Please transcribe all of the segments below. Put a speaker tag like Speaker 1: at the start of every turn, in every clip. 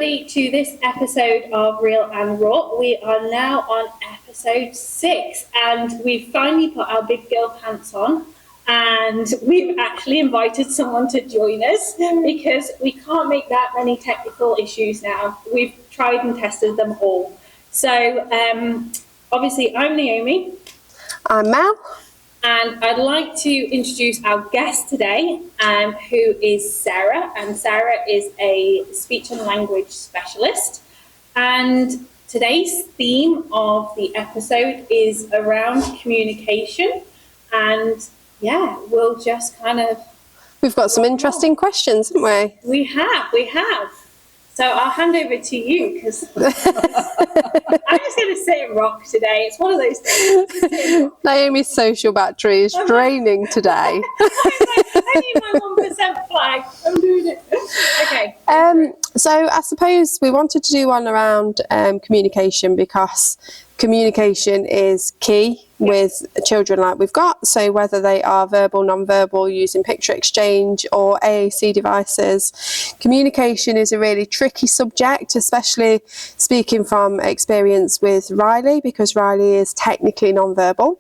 Speaker 1: everybody to this episode of Real and Raw. We are now on episode 6 and we've finally put our big girl pants on and we've actually invited someone to join us because we can't make that many technical issues now. We've tried and tested them all. So obviously I'm Naomi.
Speaker 2: I'm Mel.
Speaker 1: And I'd like to introduce our guest today, who is Sarah. And Sarah is a speech and language specialist. And today's theme of the episode is around communication. And yeah, we'll just kind of...
Speaker 2: We've got some interesting questions, haven't we?
Speaker 1: We have. So I'll hand over to you because I'm just going to sit and rock today. It's one of those things.
Speaker 2: Naomi's social battery is draining today.
Speaker 1: I need my 1% flag. I'm doing it. Okay.
Speaker 2: So I suppose we wanted to do one around communication because communication is key with children like we've got. So whether they are verbal, non-verbal, using picture exchange or AAC devices, communication is a really tricky subject, especially speaking from experience with Riley, because Riley is technically non-verbal.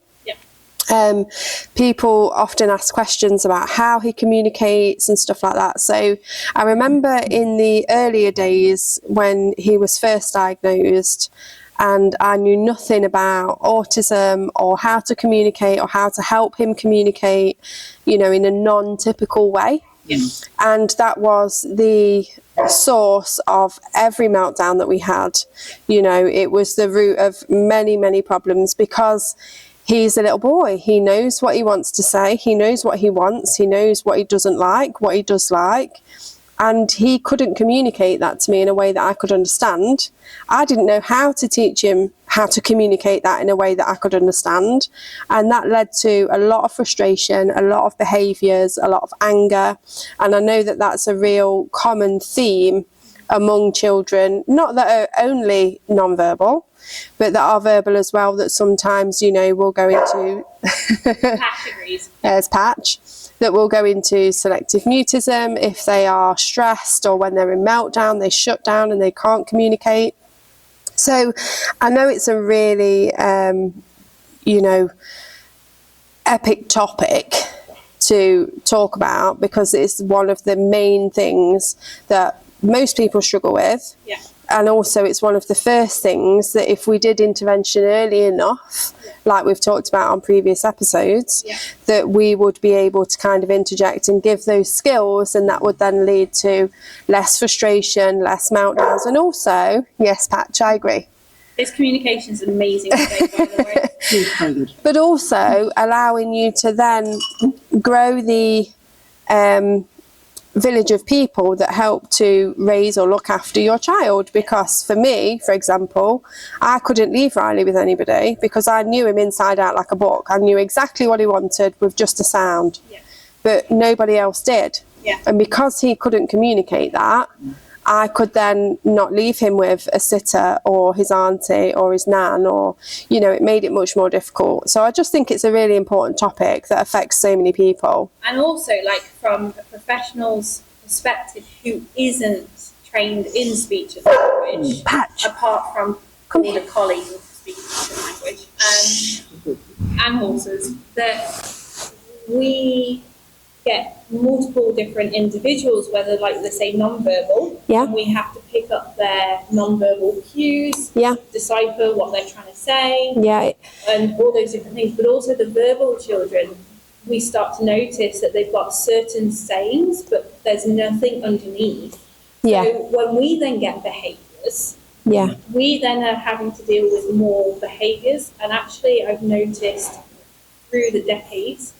Speaker 2: People often ask questions about how he communicates and stuff like that. So I remember in the earlier days when he was first diagnosed and I knew nothing about autism or how to communicate or how to help him communicate, you know, in a non-typical way. Yeah. And that was the source of every meltdown that we had. You know, it was the root of many, many problems because he's a little boy. He knows what he wants to say. He knows what he wants. He knows what he doesn't like, what he does like. And he couldn't communicate that to me in a way that I could understand. I didn't know how to teach him how to communicate that in a way that I could understand. And that led to a lot of frustration, a lot of behaviours, a lot of anger. And I know that that's a real common theme among children, not that are only non-verbal, but that are verbal as well, that sometimes, you know, will go into...
Speaker 1: Patch agrees.
Speaker 2: There's Patch. That will go into selective mutism if they are stressed or when they're in meltdown, they shut down and they can't communicate. So I know it's a really, you know, epic topic to talk about because it's one of the main things that most people struggle with.
Speaker 1: Yeah.
Speaker 2: And also it's one of the first things that if we did intervention early enough, like we've talked about on previous episodes, that we would be able to kind of interject and give those skills, and that would then lead to less frustration, less meltdowns, and also, yes, Patch, I agree.
Speaker 1: His communication is amazing today, by the way.
Speaker 2: But also allowing you to then grow the village of people that help to raise or look after your child, because for me, for example, I couldn't leave Riley with anybody because I knew him inside out like a book. I knew exactly what he wanted with just a sound, but nobody else did. And because he couldn't communicate that, I could then not leave him with a sitter or his auntie or his nan, or, you know, it made it much more difficult. So I just think it's a really important topic that affects so many people.
Speaker 1: And also, like, from a professional's perspective who isn't trained in speech and language, apart from all the colleagues of speech and language, and horses, that we get multiple different individuals, whether, like they say, non-verbal, and we have to pick up their non-verbal cues, decipher what they're trying to say, and all those different things. But also the verbal children, we start to notice that they've got certain sayings, but there's nothing underneath. So when we then get behaviours, we then are having to deal with more behaviours. And actually, I've noticed through the decades,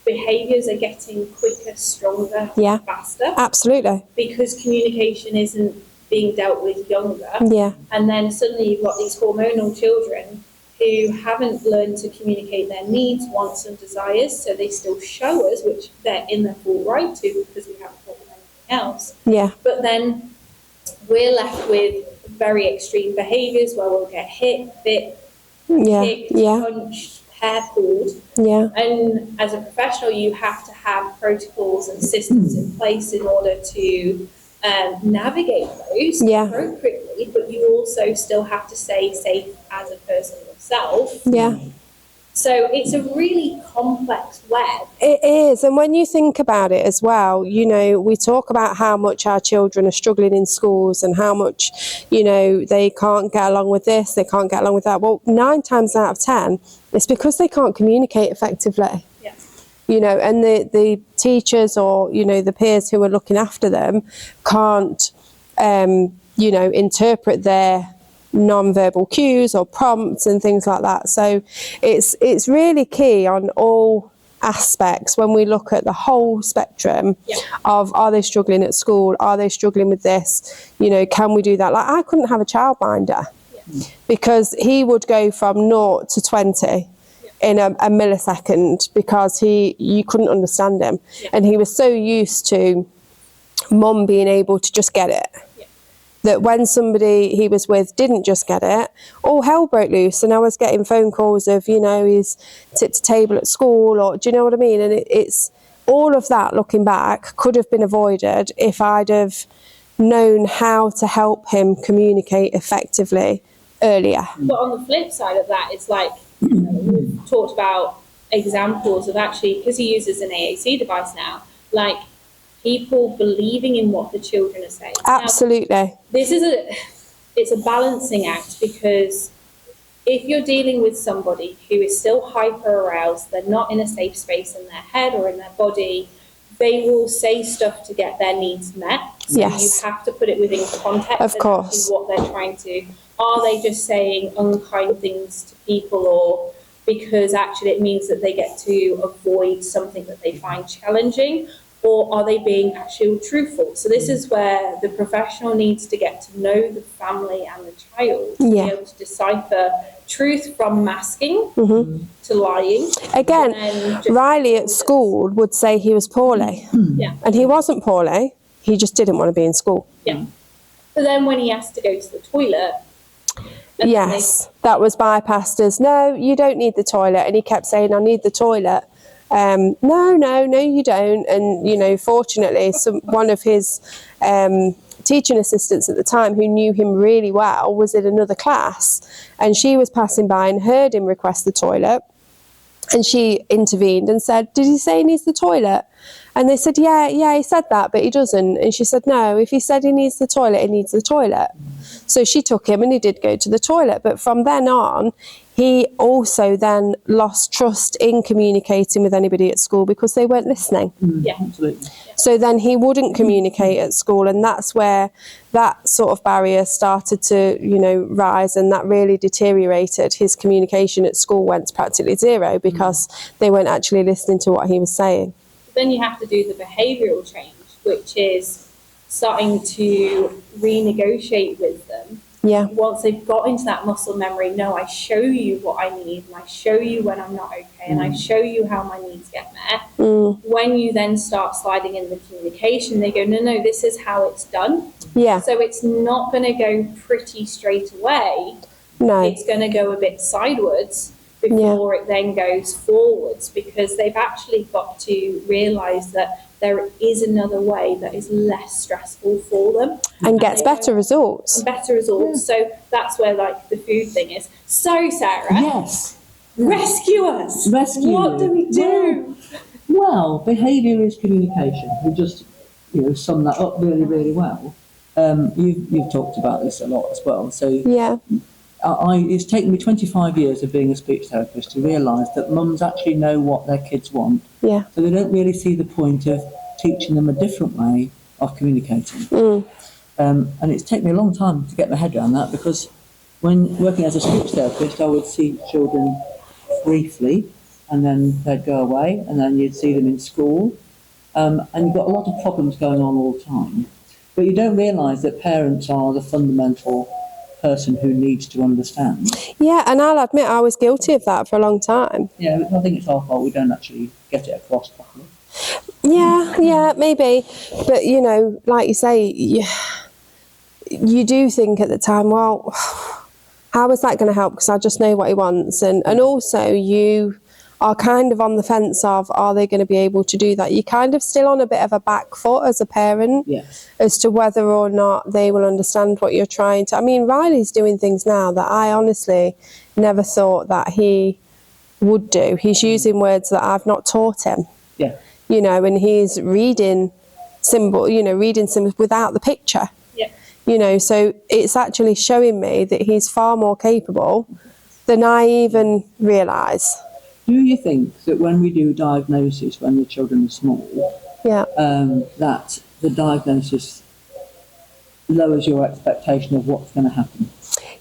Speaker 1: behaviours are getting quicker, stronger, faster.
Speaker 2: Absolutely.
Speaker 1: Because communication isn't being dealt with younger. And then suddenly you've got these hormonal children who haven't learned to communicate their needs, wants and desires, so they still show us, which they're in their full right to because we haven't taught them anything else. But then we're left with very extreme behaviours where we'll get hit, bit, kicked, punched, hair pulled. And as a professional, you have to have protocols and systems in place in order to navigate those
Speaker 2: Yeah.
Speaker 1: appropriately, but you also still have to stay safe as a person yourself.
Speaker 2: Yeah.
Speaker 1: So it's a really complex web.
Speaker 2: It is, and when you think about it as well, you know, we talk about how much our children are struggling in schools and how much, you know, they can't get along with this, they can't get along with that. Well, 9 times out of 10, it's because they can't communicate effectively.
Speaker 1: Yeah.
Speaker 2: You know, and the teachers or, you know, the peers who are looking after them can't, you know, interpret their non-verbal cues or prompts and things like that. So it's really key on all aspects when we look at the whole spectrum of, are they struggling at school, are they struggling with this, you know, can we do that? Like, I couldn't have a childminder because he would go from 0 to 20 in a millisecond because you couldn't understand him, and he was so used to mum being able to just get it, that when somebody he was with didn't just get it, all hell broke loose. And I was getting phone calls of, you know, he's tipped a table at school, or do you know what I mean? And it's all of that, looking back, could have been avoided if I'd have known how to help him communicate effectively earlier.
Speaker 1: But on the flip side of that, it's like, you know, we've talked about examples of actually, because he uses an AAC device now, like people believing in what the children are saying.
Speaker 2: Absolutely.
Speaker 1: Now, it's a balancing act, because if you're dealing with somebody who is still hyper aroused, they're not in a safe space in their head or in their body, they will say stuff to get their needs met. So
Speaker 2: Yes.
Speaker 1: you have to put it within context
Speaker 2: Of course.
Speaker 1: of what they're trying to. Are they just saying unkind things to people, or because actually it means that they get to avoid something that they find challenging? Or are they being actually truthful? So this is where the professional needs to get to know the family and the child to be able to decipher truth from masking to lying.
Speaker 2: Again, Riley at school would say he was poorly. And he wasn't poorly, he just didn't want to be in school.
Speaker 1: Yeah. But then when he has to go to the toilet,
Speaker 2: yes, that was bypassed as, no, you don't need the toilet. And he kept saying, I need the toilet. No, you don't. And, you know, fortunately, one of his teaching assistants at the time, who knew him really well, was in another class, and she was passing by and heard him request the toilet. And she intervened and said, did he say he needs the toilet? And they said, yeah, he said that, but he doesn't. And she said, no, if he said he needs the toilet, he needs the toilet. So she took him and he did go to the toilet. But from then on, he also then lost trust in communicating with anybody at school because they weren't listening.
Speaker 1: Yeah,
Speaker 3: absolutely.
Speaker 2: So then he wouldn't communicate at school, and that's where that sort of barrier started to, you know, rise, and that really deteriorated. His communication at school went to practically zero because they weren't actually listening to what he was saying.
Speaker 1: Then you have to do the behavioural change, which is starting to renegotiate with them.
Speaker 2: Yeah.
Speaker 1: Once they've got into that muscle memory, no, I show you what I need, and I show you when I'm not okay, and I show you how my needs get met. When you then start sliding in the communication, they go, no, this is how it's done.
Speaker 2: Yeah.
Speaker 1: So it's not going to go pretty straight away.
Speaker 2: No.
Speaker 1: It's going to go a bit sideways before it then goes forwards, because they've actually got to realise that there is another way that is less stressful for them.
Speaker 2: And gets better results.
Speaker 1: Better results. So that's where, like, the food thing is. So, Sarah.
Speaker 3: Yes.
Speaker 1: Rescue us.
Speaker 3: Rescue
Speaker 1: What do we do?
Speaker 3: Well, behaviour is communication. We just, sum that up really, really well. You've talked about this a lot as well. So
Speaker 2: yeah.
Speaker 3: It's taken me 25 years of being a speech therapist to realise that mums actually know what their kids want.
Speaker 2: Yeah.
Speaker 3: So they don't really see the point of teaching them a different way of communicating. And it's taken me a long time to get my head around that, because when working as a speech therapist, I would see children briefly, and then they'd go away, and then you'd see them in school. And you've got a lot of problems going on all the time. But you don't realise that parents are the fundamental person who needs to understand.
Speaker 2: Yeah, and I'll admit I was guilty of that for a long time.
Speaker 3: Yeah, I think it's our fault we don't actually get it across properly.
Speaker 2: Yeah, maybe. But, like you say, you do think at the time, well, how is that going to help? Because I just know what he wants. And also you are kind of on the fence of, are they going to be able to do that? You're kind of still on a bit of a back foot as a parent,
Speaker 3: Yes.
Speaker 2: as to whether or not they will understand what you're trying to. I mean, Riley's doing things now that I honestly never thought that he would do. He's using words that I've not taught him.
Speaker 3: Yeah.
Speaker 2: You know, and he's reading symbols without the picture.
Speaker 1: Yeah.
Speaker 2: You know, so it's actually showing me that he's far more capable than I even realise.
Speaker 3: Do you think that when we do diagnosis when the children are small,
Speaker 2: Yeah.
Speaker 3: that the diagnosis lowers your expectation of what's going to happen?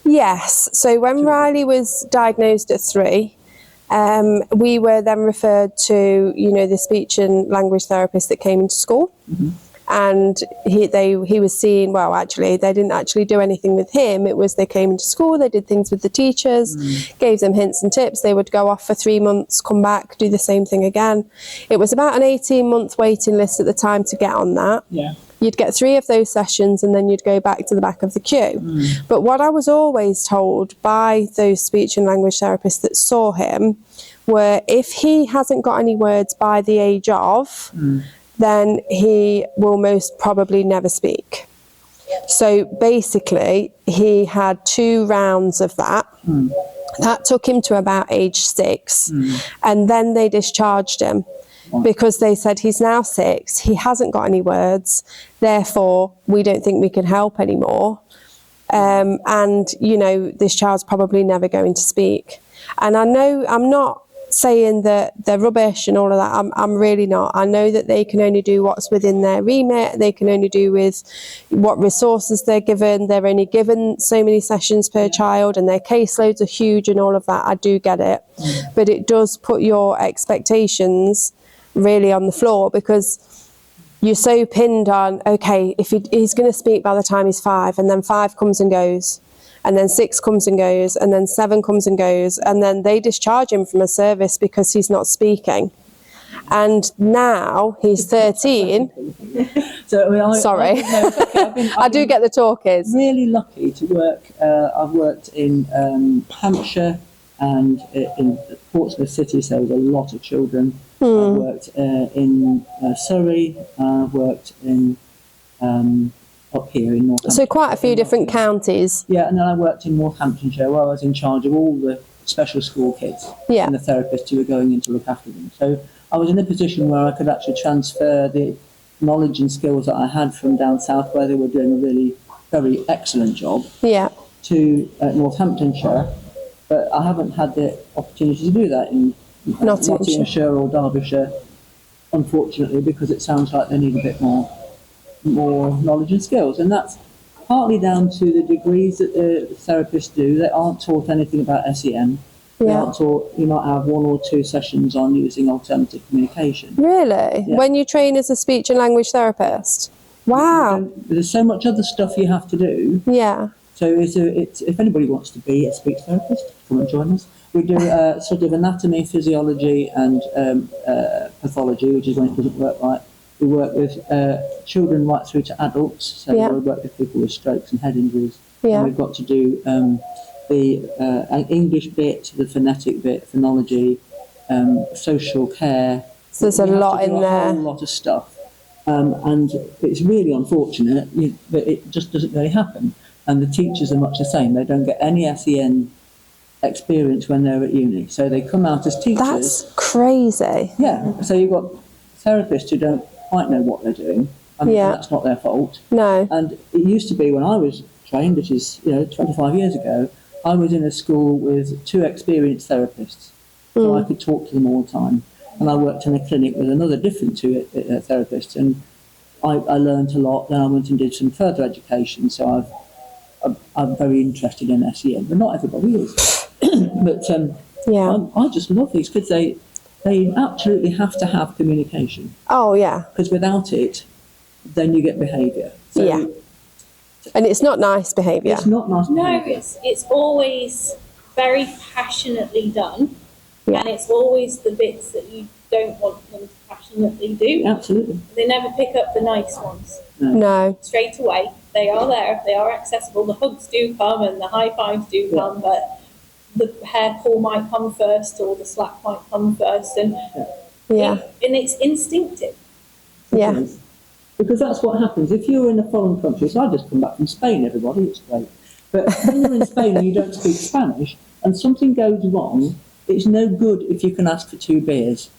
Speaker 2: Yes. So when Riley was diagnosed at 3, we were then referred to, the speech and language therapist that came into school.
Speaker 3: Mm-hmm.
Speaker 2: And he was seeing, well, actually, they didn't actually do anything with him. It was they came into school, they did things with the teachers, gave them hints and tips. They would go off for 3 months, come back, do the same thing again. It was about an 18-month waiting list at the time to get on that.
Speaker 3: Yeah.
Speaker 2: You'd get 3 of those sessions and then you'd go back to the back of the queue. But what I was always told by those speech and language therapists that saw him were, if he hasn't got any words by the age of, then he will most probably never speak. So basically, he had 2 rounds of that. That took him to about age 6. And then they discharged him because they said, he's now 6, he hasn't got any words, therefore we don't think we can help anymore. And, this child's probably never going to speak. And I know, I'm not saying that they're rubbish and all of that. I'm really not. I know that they can only do what's within their remit. They can only do with what resources they're given. They're only given so many sessions per child, and their caseloads are huge and all of that. I do get it. But it does put your expectations really on the floor, because you're so pinned on, okay, if he's going to speak by the time he's 5, and then 5 comes and goes, and then 6 comes and goes, and then 7 comes and goes, and then they discharge him from a service because he's not speaking. And now he's 13.
Speaker 3: So,
Speaker 2: Sorry. I do get the talkies.
Speaker 3: Really lucky to work. I've worked in Hampshire and in Portsmouth City, so there's a lot of children. I've worked in Surrey. I've worked in up here in Northamptonshire.
Speaker 2: So quite a few different counties.
Speaker 3: Yeah, and then I worked in Northamptonshire, where I was in charge of all the special school kids and the therapists who were going in to look after them. So I was in a position where I could actually transfer the knowledge and skills that I had from down south, where they were doing a really very excellent job, to Northamptonshire. But I haven't had the opportunity to do that in Nottinghamshire or Derbyshire, unfortunately, because it sounds like they need a bit more knowledge and skills. And that's partly down to the degrees that the therapists do. They aren't taught anything about SEN. They aren't taught. You might have 1 or 2 sessions on using alternative communication.
Speaker 2: Really?
Speaker 3: Yeah.
Speaker 2: When you train as a speech and language therapist? Wow.
Speaker 3: There's so much other stuff you have to do.
Speaker 2: Yeah.
Speaker 3: So it's if anybody wants to be a speech therapist, come and join us. We do sort of anatomy, physiology, and pathology, which is when it doesn't work right. We work with children right through to adults, so we work with people with strokes and head injuries.
Speaker 2: Yeah.
Speaker 3: And we've got to do the English bit, the phonetic bit, phonology, social care.
Speaker 2: So there's a lot in there.
Speaker 3: A whole lot of stuff. And it's really unfortunate that it just doesn't really happen. And the teachers are much the same. They don't get any SEN experience when they're at uni. So they come out as teachers.
Speaker 2: That's crazy.
Speaker 3: Yeah. So you've got therapists who don't quite know what they're doing. I mean, that's not their fault.
Speaker 2: No.
Speaker 3: And it used to be when I was trained, which is 25 years ago, I was in a school with 2 experienced therapists. So I could talk to them all the time. And I worked in a clinic with another different 2 therapists. And I learned a lot. Then I went and did some further education. So I'm very interested in SEN, but not everybody is. But I just love these kids. They absolutely have to have communication.
Speaker 2: Oh, yeah.
Speaker 3: Because without it, then you get behaviour. So
Speaker 2: and it's not nice behaviour.
Speaker 3: It's not nice behaviour.
Speaker 1: No, it's always very passionately done, and it's always the bits that you don't want them to passionately do.
Speaker 3: Absolutely.
Speaker 1: They never pick up the nice ones.
Speaker 2: No.
Speaker 1: Straight away. They are there, they are accessible, the hugs do come and the high fives do come, but the hair pull might come first or the slap might come first, and and it's instinctive.
Speaker 2: Yeah.
Speaker 3: Because that's what happens if you're in a foreign country. So I just come back from Spain, everybody. It's great. But when you're in Spain and you don't speak Spanish, and something goes wrong, it's no good if you can ask for 2 beers.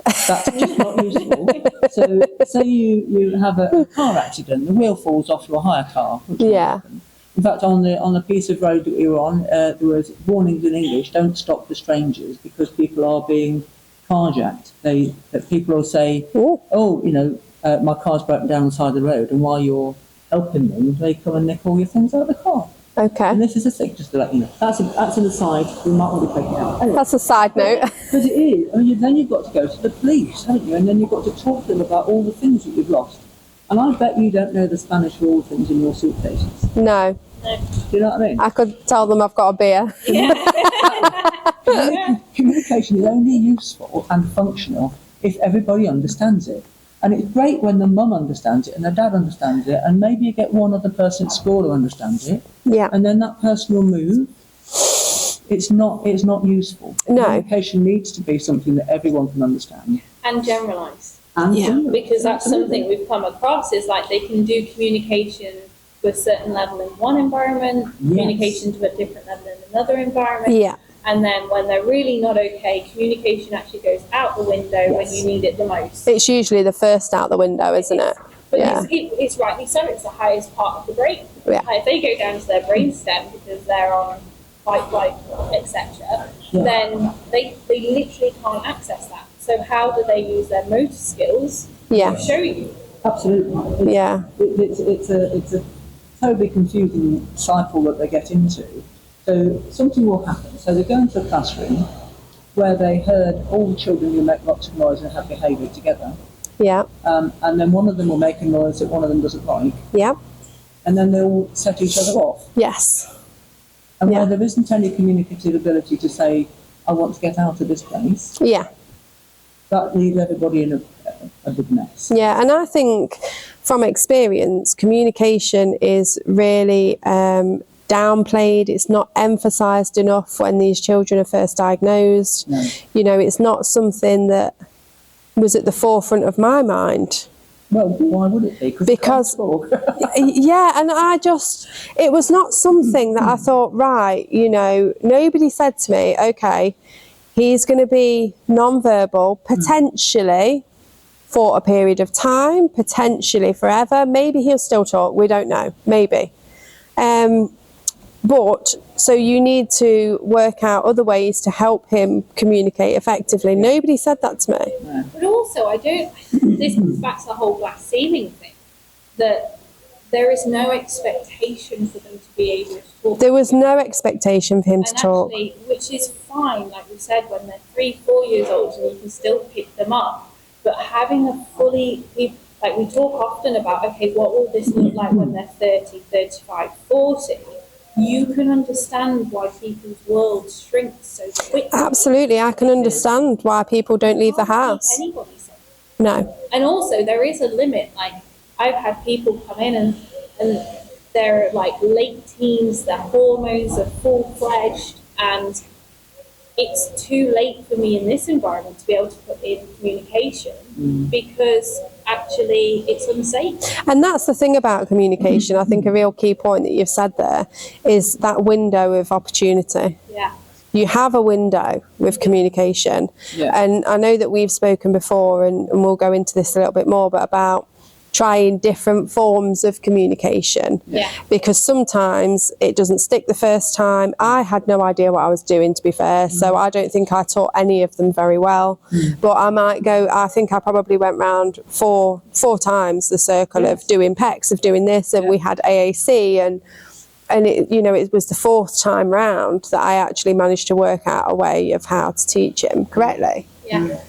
Speaker 3: That's just not useful. So say you have a car accident, the wheel falls off your hire car. In fact, on the piece of road that we were on, there was warnings in English: don't stop for strangers, because people are being carjacked. People will say, my car's broken down on the side of the road, and while you're helping them, they come and nick all your things out of the car.
Speaker 2: Okay.
Speaker 3: And this is a thing, just to let you know. That's an aside. We might want to take it out. Anyway,
Speaker 2: that's a side note.
Speaker 3: Because it is. I mean, then you've got to go to the police, haven't you? And then you've got to talk to them about all the things that you've lost. And I bet you don't know the Spanish rule things in your suitcases.
Speaker 2: No.
Speaker 3: Do you know what I mean?
Speaker 2: I could tell them I've got a beer.
Speaker 3: Communication is only useful and functional if everybody understands it. And it's great when the mum understands it and the dad understands it, and maybe you get one other person at school who understands it.
Speaker 2: Yeah.
Speaker 3: And then that person will move. It's not useful.
Speaker 2: No.
Speaker 3: Communication needs to be something that everyone can understand.
Speaker 1: And generalise.
Speaker 3: Because
Speaker 1: that's something we've come across, is like they can do communication to a certain level in one environment, communication to a different level in another environment.
Speaker 2: Yeah.
Speaker 1: And then when they're really not okay, communication actually goes out the window when you need it the most.
Speaker 2: It's usually the first out the window, isn't it?
Speaker 1: But it's rightly so. It's the highest part of the brain.
Speaker 2: Yeah.
Speaker 1: If they go down to their brainstem because they're on fight, flight, etc., then they literally can't access that. So how do they use their motor skills to show you?
Speaker 3: Absolutely. It's a totally confusing cycle that they get into. So something will happen. So they go into a classroom where they heard all the children who make lots of noise and have behaviour together.
Speaker 2: Yeah.
Speaker 3: And then one of them will make a noise that one of them doesn't like.
Speaker 2: Yeah.
Speaker 3: And then they'll set each other off.
Speaker 2: Yes.
Speaker 3: And where there isn't any communicative ability to say, I want to get out of this place. Yeah. That leaves everybody in a big mess.
Speaker 2: Yeah, and I think from experience, communication is really downplayed. It's not emphasised enough when these children are first diagnosed.
Speaker 3: No.
Speaker 2: You know, it's not something that was at the forefront of my mind.
Speaker 3: Well, why would it be?
Speaker 2: Because and it was not something that I thought, right, you know, nobody said to me, okay, he's going to be non-verbal, potentially for a period of time, potentially forever. Maybe he'll still talk, we don't know, maybe. But so you need to work out other ways to help him communicate effectively. Nobody said that to me.
Speaker 3: Yeah.
Speaker 1: But also, this comes back to the whole glass ceiling thing, that there is no expectation for them to be able to talk.
Speaker 2: There was no expectation for him to talk.
Speaker 1: Actually, which is fine, like we said, when they're 3-4 years old and you can still pick them up. But having a fully, like we talk often about, okay, what will this look like when they're 30, 35, 40? You can understand why people's worlds shrink so quickly.
Speaker 2: Absolutely, I can understand why people don't leave the house.
Speaker 1: Anybody said.
Speaker 2: No.
Speaker 1: And also, there is a limit. Like, I've had people come in and they're like late teens, their hormones are full-fledged, and it's too late for me in this environment to be able to put in communication because actually it's unsafe.
Speaker 2: And that's the thing about communication. I think a real key point that you've said there is that window of opportunity.
Speaker 1: Yeah.
Speaker 2: You have a window with communication. Yeah. And I know that we've spoken before, and we'll go into this a little bit more, but about trying different forms of communication.
Speaker 1: Yeah.
Speaker 2: Because sometimes it doesn't stick the first time. I had no idea what I was doing, to be fair, so I don't think I taught any of them very well. But I might go, I think I probably went round four times the circle of doing PECs, of doing this, and we had AAC, and it, you know, it was the fourth time round that I actually managed to work out a way of how to teach him correctly.
Speaker 1: Yeah.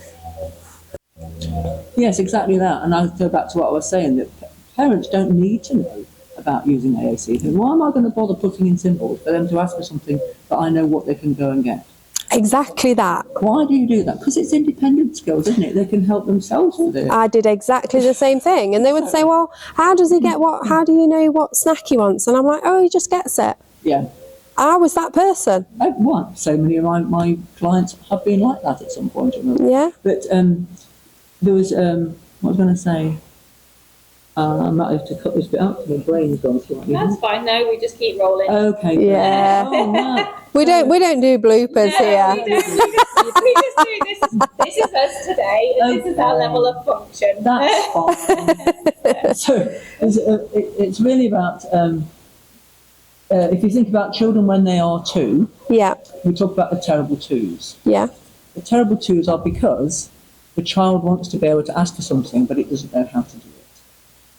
Speaker 3: Yes, exactly that. And I go back to what I was saying, that parents don't need to know about using AAC. Why am I going to bother putting in symbols for them to ask for something that I know what they can go and get?
Speaker 2: Exactly that.
Speaker 3: Why do you do that? Because it's independent skills, isn't it? They can help themselves with it.
Speaker 2: I did exactly the same thing. And they would say, well, how does he get what? How do you know what snack he wants? And I'm like, oh, he just gets it.
Speaker 3: Yeah.
Speaker 2: I was that person.
Speaker 3: What? So many of my clients have been like that at some point or another.
Speaker 2: Yeah.
Speaker 3: But there was, what was I going to say? I might have to cut this bit out because my brain's gone slightly.
Speaker 1: That's fine. No, we just keep rolling.
Speaker 3: Okay.
Speaker 2: Yeah.
Speaker 3: Oh, no.
Speaker 2: We don't do bloopers here.
Speaker 1: We just do this is us today, and this is our level of function.
Speaker 3: That's fine. So it's really about, if you think about children when they are 2,
Speaker 2: Yeah.
Speaker 3: we talk about the terrible twos.
Speaker 2: Yeah.
Speaker 3: The terrible twos are because the child wants to be able to ask for something, but it doesn't know how to do it.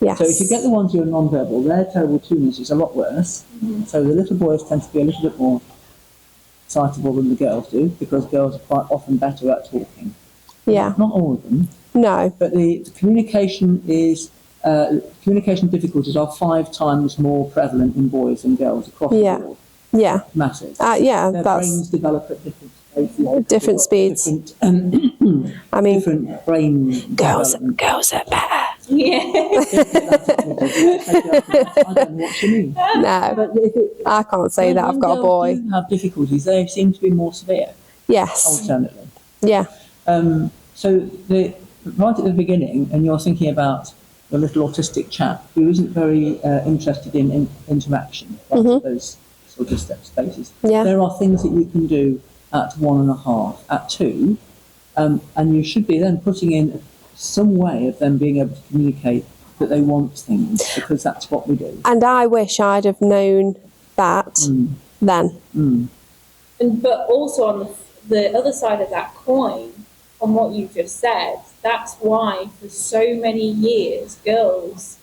Speaker 2: Yes.
Speaker 3: So if you get the ones who are non-verbal, their terrible two-ness is a lot worse. Mm-hmm. So the little boys tend to be a little bit more excitable than the girls do, because girls are quite often better at talking.
Speaker 2: Yeah.
Speaker 3: Not all of them.
Speaker 2: No.
Speaker 3: But the communication communication difficulties are 5 times more prevalent in boys than girls across the board.
Speaker 2: Yeah.
Speaker 3: Massive.
Speaker 2: Yeah.
Speaker 3: Their brains develop at different spaces.
Speaker 2: Different speeds.
Speaker 3: Different,
Speaker 2: I mean,
Speaker 3: different brain
Speaker 2: girls are better.
Speaker 1: Yeah.
Speaker 3: I don't know what you mean.
Speaker 2: No,
Speaker 3: But
Speaker 2: I can't say that. I've got a boy.
Speaker 3: When girls do have difficulties, they seem to be more severe,
Speaker 2: Yes.
Speaker 3: alternately.
Speaker 2: Yeah.
Speaker 3: So right at the beginning, and you're thinking about the little autistic chap who isn't very interested in interaction, like those sort of spaces.
Speaker 2: Yeah.
Speaker 3: There are things that you can do at 1.5, at 2, and you should be then putting in some way of them being able to communicate that they want things, because that's what we do.
Speaker 2: And I wish I'd have known that then.
Speaker 1: But also on the other side of that coin, on what you just said, that's why for so many years girls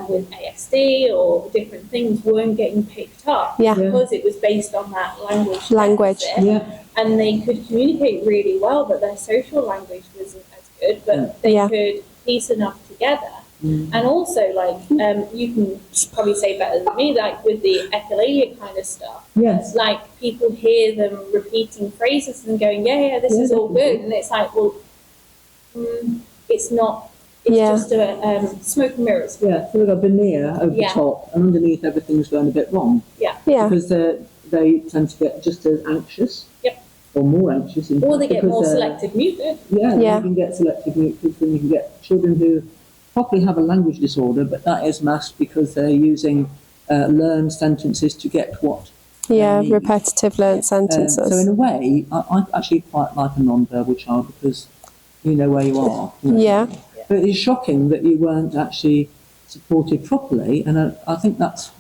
Speaker 1: with ASD or different things weren't getting picked up, because it was based on that language.
Speaker 2: Yeah.
Speaker 1: And they could communicate really well, but their social language wasn't as good, but they could piece enough together. And also, like, you can probably say better than me, like with the echolalia kind of stuff.
Speaker 3: Yes.
Speaker 1: Like, people hear them repeating phrases and going, this is all good. And it's like, well, it's not, it's just a smoke and mirrors.
Speaker 3: Yeah, so we've got a veneer over the top, and underneath everything's going a bit wrong.
Speaker 2: Yeah.
Speaker 3: Because they tend to get just as anxious.
Speaker 1: Yep.
Speaker 3: Or more anxious.
Speaker 1: Or they get more selective muted.
Speaker 3: Yeah, you can get selective muted, and you can get children who probably have a language disorder, but that is masked because they're using learned sentences to get what they need.
Speaker 2: Repetitive learned sentences.
Speaker 3: So in a way, I actually quite like a non-verbal child, because you know where you are. You know?
Speaker 2: Yeah.
Speaker 3: But it's shocking that you weren't actually supported properly, and I think that's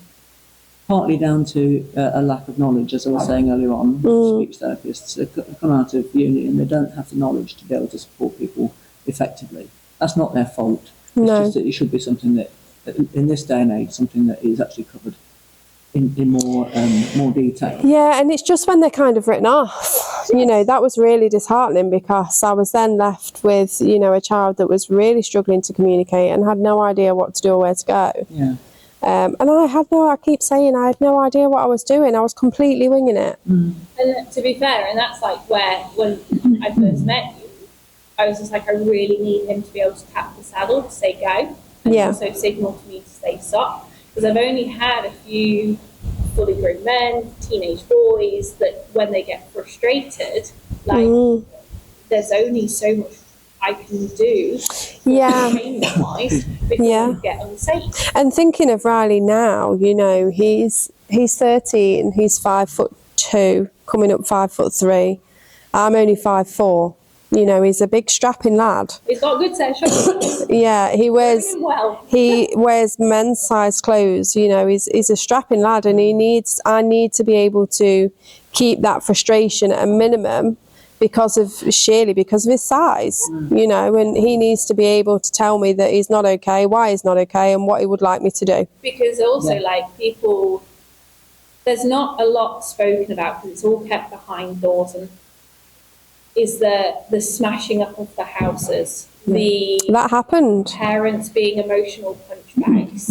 Speaker 3: partly down to a lack of knowledge, as I was saying earlier on. Speech therapists have come out of uni and they don't have the knowledge to be able to support people effectively. That's not their fault. It's just that it should be something that, in this day and age, something that is actually covered in more detail.
Speaker 2: Yeah, and it's just when they're kind of written off. You know, that was really disheartening, because I was then left with, a child that was really struggling to communicate and had no idea what to do or where to go.
Speaker 3: Yeah.
Speaker 2: And I keep saying I had no idea what I was doing. I was completely winging it.
Speaker 1: And to be fair, and that's like when I first met you, I was just like, I really need him to be able to tap the saddle to say go, and also signal to me to say stop. Because I've only had a few fully grown men, teenage boys, that when they get frustrated, like there's only so much I can do training-wise before we get unsafe.
Speaker 2: And thinking of Riley now, he's 13, he's 5'2", coming up 5'3". I'm only 5'4". He's a big strapping lad.
Speaker 1: He's got a good set of shoulders.
Speaker 2: Yeah, he wears men's size clothes. He's a strapping lad, and I need to be able to keep that frustration at a minimum because of his size, and he needs to be able to tell me that he's not okay, why he's not okay, and what he would like me to do.
Speaker 1: Because also, people, there's not a lot spoken about, because it's all kept behind doors, and is the smashing up of the houses,
Speaker 2: that happened.
Speaker 1: Parents being emotional punch bags,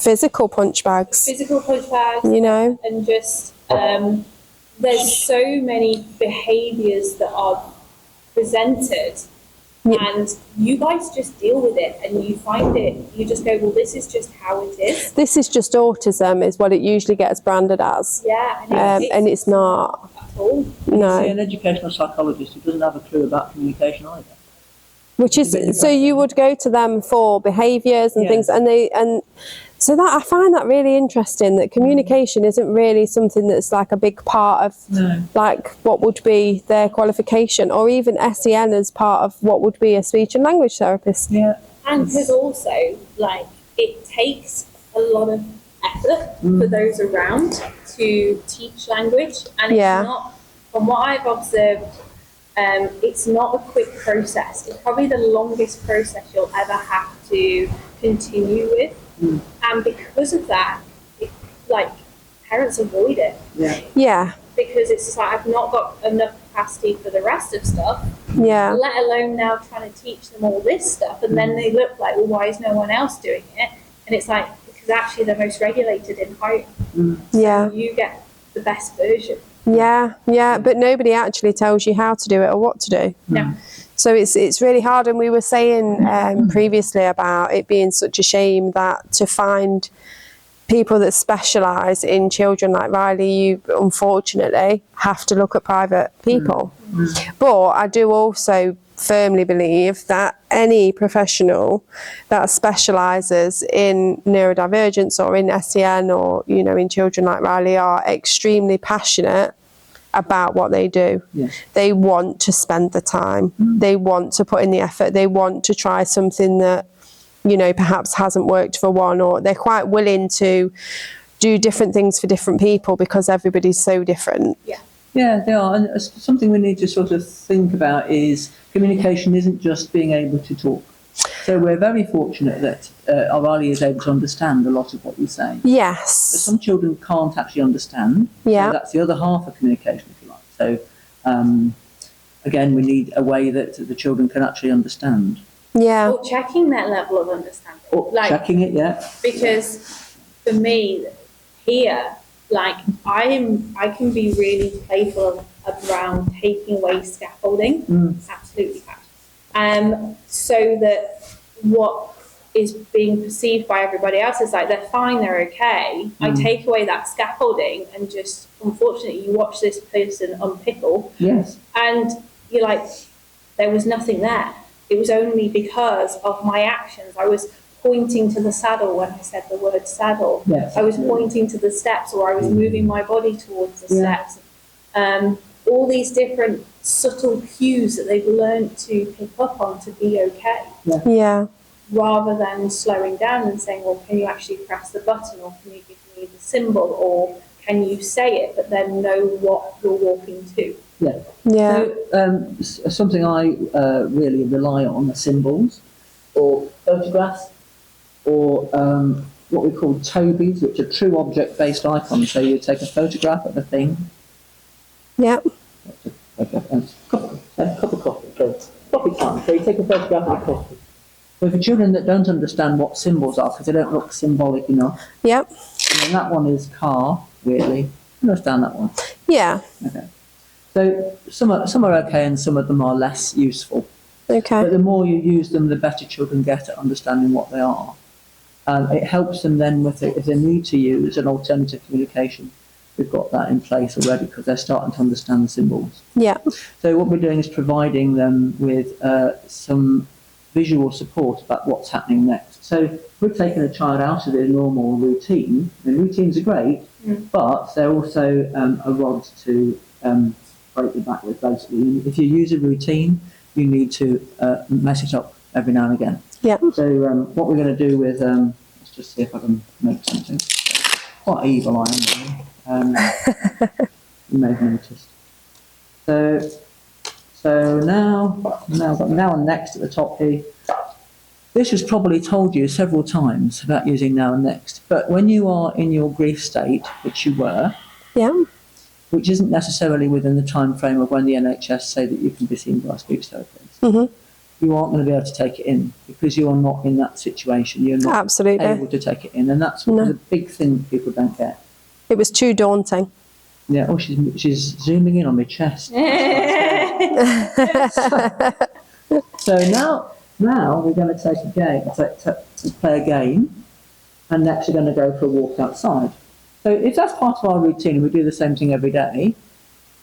Speaker 2: physical punch bags,
Speaker 1: and just there's so many behaviours that are presented and you guys just deal with it, and you find it, you just go, well, this is just how it is.
Speaker 2: This is just autism, is what it usually gets branded as.
Speaker 1: Yeah,
Speaker 2: and it's not
Speaker 1: at all.
Speaker 2: No.
Speaker 3: See an educational psychologist who doesn't have a clue about communication either.
Speaker 2: Which is, so you would go to them for behaviours and things, and so that I find that really interesting, that communication isn't really something that's like a big part of like what would be their qualification, or even SEN as part of what would be a speech and language therapist.
Speaker 3: Yeah.
Speaker 1: And because also, like, it takes a lot of effort for those around to teach language, and it's not, from what I've observed, it's not a quick process. It's probably the longest process you'll ever have to continue with. And because of that, like, parents avoid it.
Speaker 2: Yeah.
Speaker 1: Because it's just like, I've not got enough capacity for the rest of stuff.
Speaker 2: Yeah.
Speaker 1: Let alone now trying to teach them all this stuff. And then they look like, well, why is no one else doing it? And it's like, because actually they're most regulated in home. So you get the best version.
Speaker 2: Yeah, but nobody actually tells you how to do it or what to do.
Speaker 1: No.
Speaker 2: So it's really hard, and we were saying previously about it being such a shame that to find people that specialise in children like Riley, you unfortunately have to look at private people. But I do also firmly believe that any professional that specialises in neurodivergence or in SEN or, you know, in children like Riley are extremely passionate about what they do. They want to spend the time, they want to put in the effort, they want to try something that, you know, perhaps hasn't worked for one, or they're quite willing to do different things for different people because everybody's so different.
Speaker 3: Yeah, they are. And something we need to sort of think about is communication isn't just being able to talk. So we're very fortunate that Riley is able to understand a lot of what we say.
Speaker 2: Yes.
Speaker 3: But some children can't actually understand.
Speaker 2: Yeah.
Speaker 3: So that's the other half of communication, if you like. So again, we need a way that the children can actually understand.
Speaker 2: Yeah.
Speaker 1: Or checking that level of understanding.
Speaker 3: Or checking it,
Speaker 1: Because for me, here, like, I can be really playful around taking away scaffolding. Absolutely can. So that what is being perceived by everybody else is like, they're fine, they're okay. I take away that scaffolding and just, unfortunately, you watch this person unpickle.
Speaker 3: Yes.
Speaker 1: And you're like, there was nothing there. It was only because of my actions. I was pointing to the saddle when I said the word saddle.
Speaker 3: Yes.
Speaker 1: I was pointing to the steps, or I was moving my body towards the steps. All these different subtle cues that they've learned to pick up on to be okay.
Speaker 2: Yeah.
Speaker 1: Rather than slowing down and saying, well, can you actually press the button, or can you give me the symbol, or can you say it, but then know what you're walking to?
Speaker 2: Yeah.
Speaker 3: So something I really rely on are symbols, or photographs, or what we call TOBIs, which are true object-based icons. So you take a photograph of a thing.
Speaker 2: Yeah.
Speaker 3: A cup of coffee. Coffee time. So you take a photograph of a coffee. So for children that don't understand what symbols are, because they don't look symbolic enough.
Speaker 2: Yep.
Speaker 3: And then that one is car, weirdly. You understand that one?
Speaker 2: Yeah.
Speaker 3: Okay. So some are okay and some of them are less useful.
Speaker 2: Okay.
Speaker 3: But the more you use them, the better children get at understanding what they are. It helps them then with it, if they need to use an alternative communication. We've got that in place already because they're starting to understand the symbols.
Speaker 2: Yeah.
Speaker 3: So what we're doing is providing them with some visual support about what's happening next. So we're taking a child out of their normal routine. And routines are great, but they're also a rod to break the back with, basically. If you use a routine, you need to mess it up every now and again.
Speaker 2: Yeah.
Speaker 3: So what we're going to do with, let's just see if I can make something. Quite evil I am. You may have noticed. So now and next at the top here. This was probably told you several times about using now and next. But when you are in your grief state, which you were, which isn't necessarily within the time frame of when the NHS say that you can be seen by a speech therapist, you aren't going to be able to take it in because you are not in that situation. You're not able to take it in, and that's the big thing that people don't get.
Speaker 2: It was too daunting.
Speaker 3: Yeah. Oh, she's zooming in on my chest. So now we're going to take a game, to play a game, and next we're going to go for a walk outside. So if that's part of our routine, we do the same thing every day,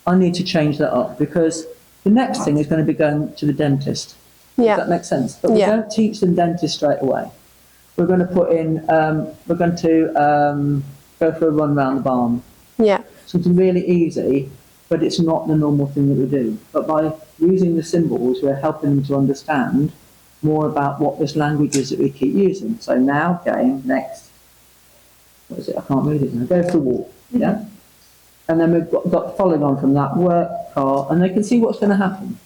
Speaker 3: I need to change that up, because the next thing is going to be going to the dentist.
Speaker 2: Yeah.
Speaker 3: Does that make sense? But we don't teach them dentist straight away. We're going to put in, we're going to go for a run round the barn.
Speaker 2: Yeah.
Speaker 3: Something really easy, but it's not the normal thing that we do. But by using the symbols, we're helping them to understand more about what this language is that we keep using. So now, game, next. What is it? I can't read it now. Go for a walk. Yeah? And then we've got following on from that, work, car, and they can see what's going to happen.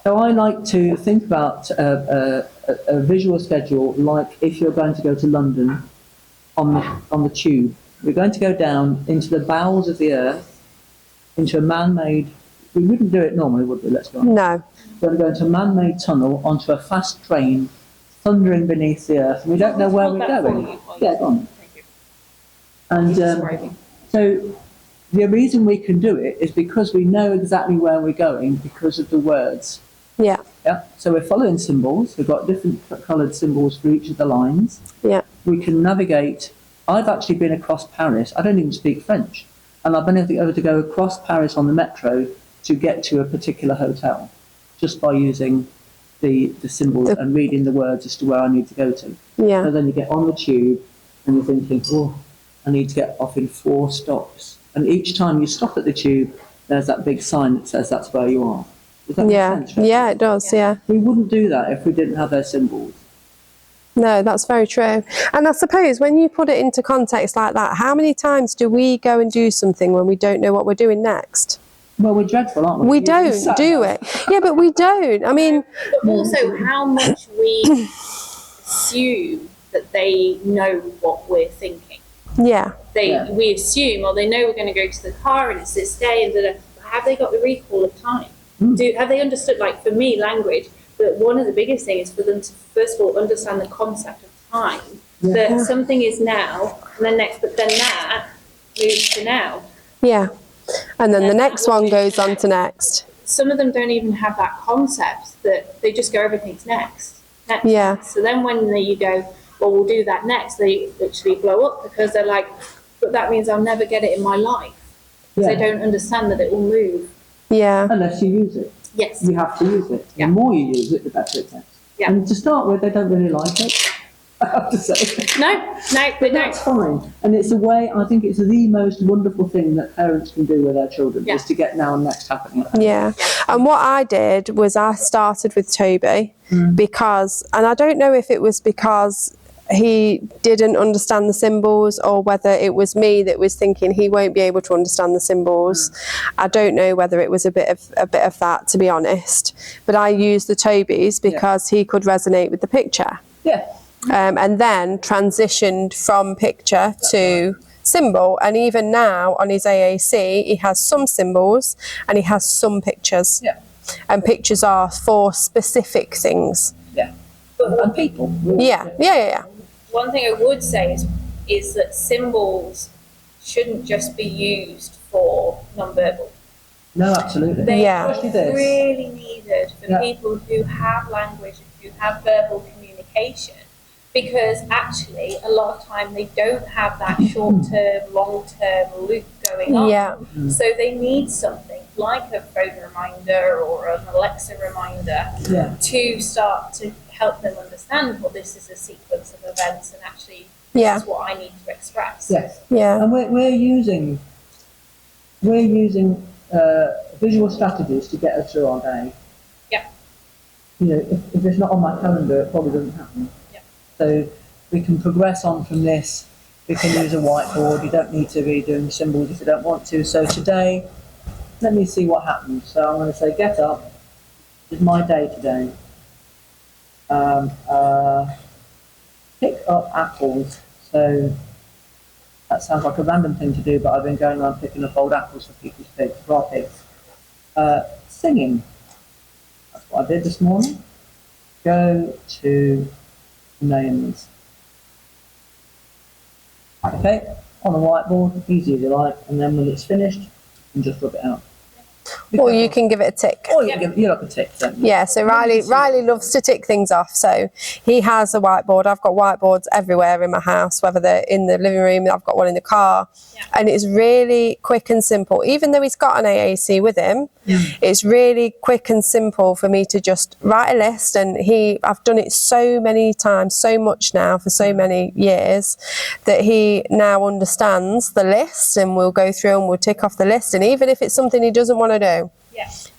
Speaker 3: So I like to think about a visual schedule, like if you're going to go to London on the tube. We're going to go down into the bowels of the earth, into a man-made, we wouldn't do it normally, would we? Let's go on.
Speaker 2: No.
Speaker 3: We're going to go into a man-made tunnel onto a fast train, thundering beneath the earth, and we don't know where we're going. Yeah, go on.
Speaker 1: Thank you.
Speaker 3: And so the reason we can do it is because we know exactly where we're going because of the words.
Speaker 2: Yeah.
Speaker 3: Yeah. So we're following symbols. We've got different coloured symbols for each of the lines.
Speaker 2: Yeah.
Speaker 3: We can navigate. I've actually been across Paris. I don't even speak French, and I've been able to go across Paris on the metro to get to a particular hotel, just by using the symbols and reading the words as to where I need to go to.
Speaker 2: Yeah.
Speaker 3: So then you get on the tube and you're thinking, oh, I need to get off in 4 stops. And each time you stop at the tube, there's that big sign that says that's where you are. Does that make sense? Right?
Speaker 2: Yeah, it does, yeah.
Speaker 3: We wouldn't do that if we didn't have their symbols.
Speaker 2: No, that's very true. And I suppose when you put it into context like that, how many times do we go and do something when we don't know what we're doing next?
Speaker 3: Well, we're dreadful, aren't we?
Speaker 2: We don't do it. Yeah, but we don't. I mean...
Speaker 1: But also how much we assume that they know what we're thinking.
Speaker 2: Yeah.
Speaker 1: We assume, or they know we're going to go to the car and it's this day, and have they got the recall of time? Have they understood, like for me, language, but one of the biggest things is for them to, first of all, understand the concept of time, that something is now, and then next, but then that moves to now.
Speaker 2: Yeah. And then the next one goes on to next.
Speaker 1: Some of them don't even have that concept, that they just go, everything's next.
Speaker 2: Yeah.
Speaker 1: So then when you go, well, we'll do that next, they literally blow up, because they're like, but that means I'll never get it in my life. Because they don't understand that it will move.
Speaker 2: Yeah.
Speaker 3: Unless you use it.
Speaker 1: Yes.
Speaker 3: You have to use it.
Speaker 1: Yeah.
Speaker 3: The more you use it, the better it gets.
Speaker 1: Yeah.
Speaker 3: And to start with, they don't really like it, I have to say.
Speaker 1: No,
Speaker 3: But that's fine. And it's a way, I think it's the most wonderful thing that parents can do with their children, is to get now and next happening.
Speaker 2: Yeah. And what I did was I started with Toby because, and I don't know if it was because he didn't understand the symbols or whether it was me that was thinking he won't be able to understand the symbols. I don't know whether it was a bit of that, to be honest. But I used the Toby's because he could resonate with the picture.
Speaker 3: Yeah.
Speaker 2: And then transitioned from picture to symbol, and even now on his AAC he has some symbols and he has some pictures.
Speaker 3: Yeah.
Speaker 2: And pictures are for specific things.
Speaker 3: Yeah. And people.
Speaker 2: Yeah.
Speaker 1: One thing I would say is that symbols shouldn't just be used for non-verbal.
Speaker 3: No, absolutely.
Speaker 1: They
Speaker 2: Yeah.
Speaker 1: are really needed for people who have language and who have verbal communication, because actually a lot of time they don't have that short-term, long-term loop going on.
Speaker 2: Yeah.
Speaker 1: So they need something like a phone reminder or an Alexa reminder to start to help them understand, well, this is a sequence of events and actually this is what I need to express.
Speaker 3: Yes.
Speaker 2: Yeah.
Speaker 3: And we're using visual strategies to get us through our day.
Speaker 1: Yeah.
Speaker 3: You know, if it's not on my calendar, it probably doesn't happen.
Speaker 1: Yeah.
Speaker 3: So we can progress on from this. We can use a whiteboard. You don't need to be doing symbols if you don't want to. So today, let me see what happens. So I'm going to say, get up. This is my day today. Pick up apples. So that sounds like a random thing to do, but I've been going around picking up old apples for our pigs. Singing. That's what I did this morning. Go to names. Okay, on a whiteboard, easy as you like, and then when it's finished, you can just rub it out.
Speaker 2: Or you can give it a tick.
Speaker 3: Or you like a tick, don't you?
Speaker 2: Yeah, so Riley loves to tick things off. So he has a whiteboard. I've got whiteboards everywhere in my house, whether they're in the living room, I've got one in the car.
Speaker 1: Yeah.
Speaker 2: And it's really quick and simple. Even though he's got an AAC with him, it's really quick and simple for me to just write a list. And I've done it so many times, so much now for so many years, that he now understands the list, and we'll go through and we'll tick off the list. And even if it's something he doesn't want to do,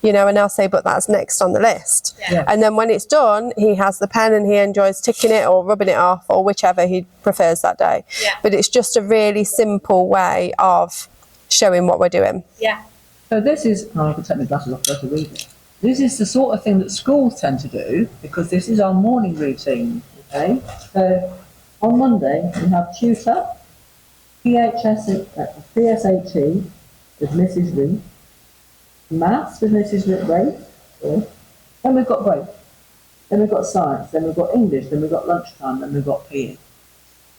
Speaker 2: you know, and I'll say, but that's next on the list.
Speaker 1: Yeah.
Speaker 2: And then when it's done, he has the pen and he enjoys ticking it or rubbing it off or whichever he prefers that day.
Speaker 1: Yeah.
Speaker 2: But it's just a really simple way of showing what we're doing.
Speaker 1: Yeah.
Speaker 3: So this is, I can take my glasses off to read it. This is the sort of thing that schools tend to do, because this is our morning routine, okay? So on Monday, we have tutor, PSHE with Mrs. Reed, maths with Mrs. Ray, then we've got break, then we've got science, then we've got English, then we've got lunchtime, then we've got PE.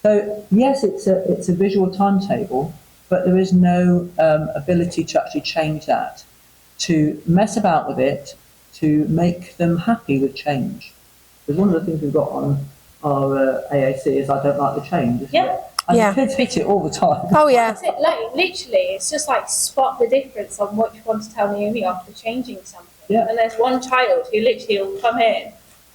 Speaker 3: So yes, it's a visual timetable, but there is no ability to actually change that, to mess about with it, to make them happy with change. Because one of the things we've got on our AAC is I don't like the change, isn't it? And
Speaker 2: Yeah.
Speaker 3: the kids hit it all the time.
Speaker 2: Oh, yeah.
Speaker 1: That's it. Like, literally, it's just like spot the difference on which one to tell Naomi off for changing something.
Speaker 3: Yeah.
Speaker 1: And there's one child who literally will come in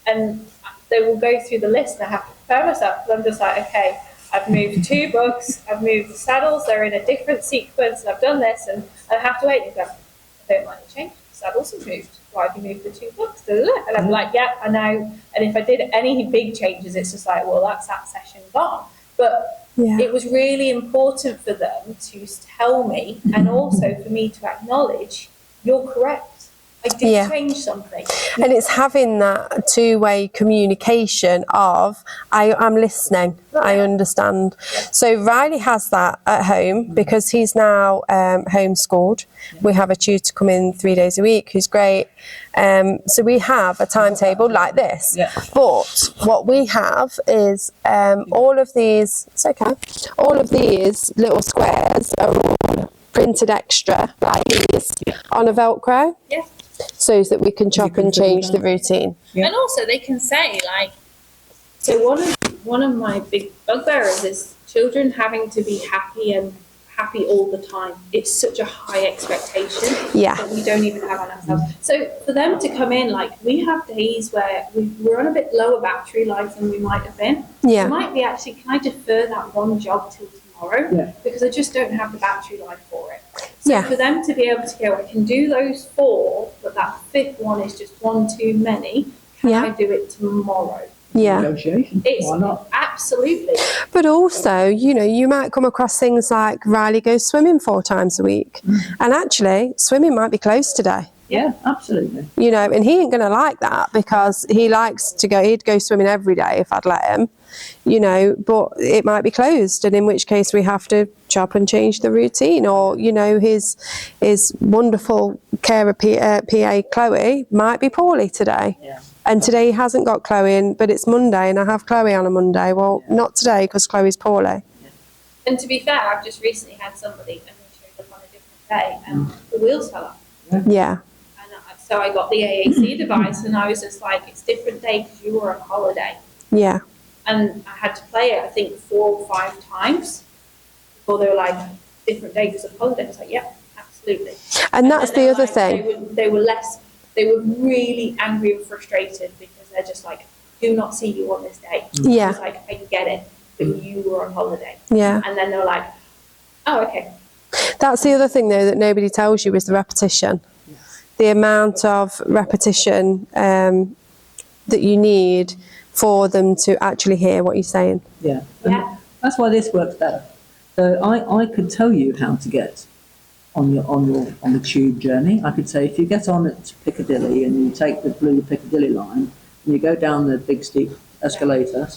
Speaker 1: and they will go through the list, and I have to prepare myself, because I'm just like, okay, I've moved 2 books, I've moved the saddles, they're in a different sequence, and I've done this, and I have to wait. And go, I don't like the change. The saddles have moved. Why have you moved the 2 books? And I'm like, yeah, I know. And if I did any big changes, it's just like, well, that's that session gone. But it was really important for them to tell me, and also for me to acknowledge, you're correct. I did change something.
Speaker 2: And it's having that two-way communication of, I'm listening, I understand. So Riley has that at home because he's now homeschooled. We have a tutor come in 3 days a week who's great. So we have a timetable like this.
Speaker 3: Yeah.
Speaker 2: But what we have is all of these, it's okay, all of these little squares are all printed extra like these on a Velcro.
Speaker 1: Yeah.
Speaker 2: So that we can chop and change the routine.
Speaker 3: Yeah.
Speaker 1: And also they can say, like, so one of my big bugbearers is children having to be happy all the time. It's such a high expectation that we don't even have on ourselves. So for them to come in, like, we have days where we're on a bit lower battery life than we might have been.
Speaker 2: Yeah.
Speaker 1: It might be actually, can I defer that one job till tomorrow?
Speaker 3: Yeah.
Speaker 1: Because I just don't have the battery life for it. So for them to be able to go, I can do those 4, but that 5th one is just one too many. Can I do it tomorrow?
Speaker 2: Yeah.
Speaker 3: Negotiation. Why not?
Speaker 1: Absolutely.
Speaker 2: But also, you know, you might come across things like Riley goes swimming 4 times a week. And actually, swimming might be closed today.
Speaker 3: Yeah, absolutely.
Speaker 2: You know, and he ain't going to like that because he likes to go, he'd go swimming every day if I'd let him, you know, but it might be closed. And in which case we have to chop and change the routine. Or, you know, his wonderful carer PA Chloe might be poorly today.
Speaker 3: Yeah.
Speaker 2: And today he hasn't got Chloe in, but it's Monday and I have Chloe on a Monday. Well, not today because Chloe's poorly.
Speaker 1: And to be fair, I've just recently had somebody and they showed up on a different day and the wheels fell off.
Speaker 2: Yeah.
Speaker 1: So I got the AAC device and I was just like, it's different day because you were on holiday.
Speaker 2: Yeah.
Speaker 1: And I had to play it, I think, 4 or 5 times before they were like, different day because of holiday. I was like, yeah, absolutely.
Speaker 2: And that's
Speaker 1: then
Speaker 2: the other
Speaker 1: like,
Speaker 2: thing.
Speaker 1: They were really angry and frustrated because they're just like, do not see you on this day.
Speaker 2: Yeah.
Speaker 1: I was like, I get it, but you were on holiday.
Speaker 2: Yeah.
Speaker 1: And then they were like, oh, okay.
Speaker 2: That's the other thing, though, that nobody tells you is the repetition. The amount of repetition that you need for them to actually hear what you're saying.
Speaker 3: Yeah. And that's why this works better. So I could tell you how to get on the tube journey. I could say if you get on at Piccadilly and you take the blue Piccadilly line and you go down the big steep escalator,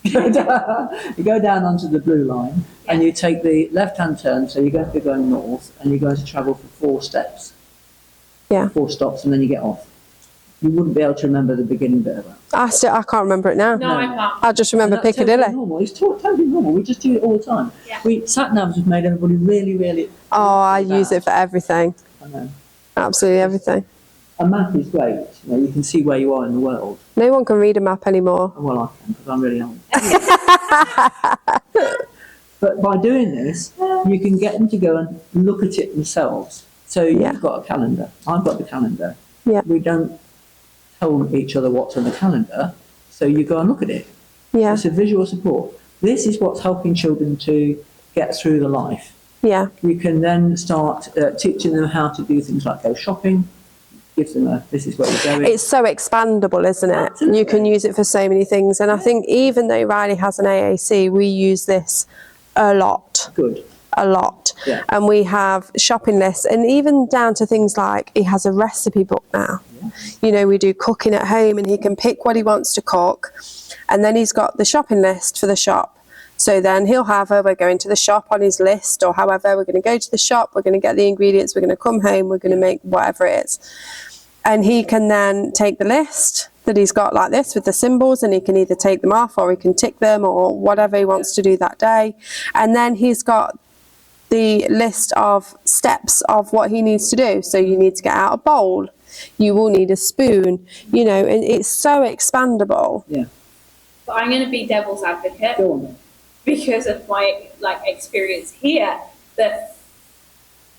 Speaker 3: you go down onto the blue line and you take the left-hand turn, so you're going to be going north and you're going to travel for 4 steps.
Speaker 2: Yeah.
Speaker 3: 4 stops and then you get off. You wouldn't be able to remember the beginning bit of that.
Speaker 2: I can't remember it now.
Speaker 1: No, I can't.
Speaker 2: I just remember
Speaker 3: That's
Speaker 2: Piccadilly.
Speaker 3: Totally normal. It's totally normal. We just do it all the time.
Speaker 1: Yeah.
Speaker 3: Sat navs have made everybody really, really.
Speaker 2: Oh, I use it for everything.
Speaker 3: I know.
Speaker 2: Absolutely everything.
Speaker 3: A map is great. You know, you can see where you are in the world.
Speaker 2: No one can read a map anymore.
Speaker 3: Well, I can, because I'm really old. But by doing this, you can get them to go and look at it themselves. So you've got a calendar. I've got the calendar.
Speaker 2: Yeah.
Speaker 3: We don't tell each other what's on the calendar, so you go and look at it.
Speaker 2: Yeah.
Speaker 3: It's a visual support. This is what's helping children to get through the life.
Speaker 2: Yeah.
Speaker 3: You can then start teaching them how to do things like go shopping, give them this is where you're going.
Speaker 2: It's so expandable, isn't it?
Speaker 3: Absolutely.
Speaker 2: You can use it for so many things. And I think even though Riley has an AAC, we use this a lot.
Speaker 3: Good.
Speaker 2: A lot.
Speaker 3: Yeah.
Speaker 2: And we have shopping lists, and even down to things like he has a recipe book now.
Speaker 3: Yeah.
Speaker 2: You know, we do cooking at home and he can pick what he wants to cook, and then he's got the shopping list for the shop. So then he'll have, we're going to the shop on his list, or however, we're going to go to the shop, we're going to get the ingredients, we're going to come home, we're going to make whatever it is. And he can then take the list that he's got like this with the symbols, and he can either take them off or he can tick them or whatever he wants to do that day. And then he's got the list of steps of what he needs to do. So you need to get out a bowl, you will need a spoon, you know, and it's so expandable.
Speaker 3: Yeah.
Speaker 1: But I'm going to be devil's advocate.
Speaker 3: Go on.
Speaker 1: Because of my experience here, that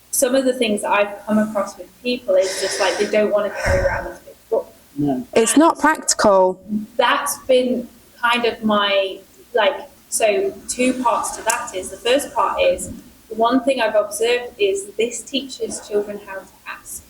Speaker 1: some of the things that I've come across with people is just like they don't want to carry around this big book.
Speaker 3: No.
Speaker 2: It's not practical.
Speaker 1: That's been kind of my so two parts to that is the first part is one thing I've observed is this teaches children how to ask.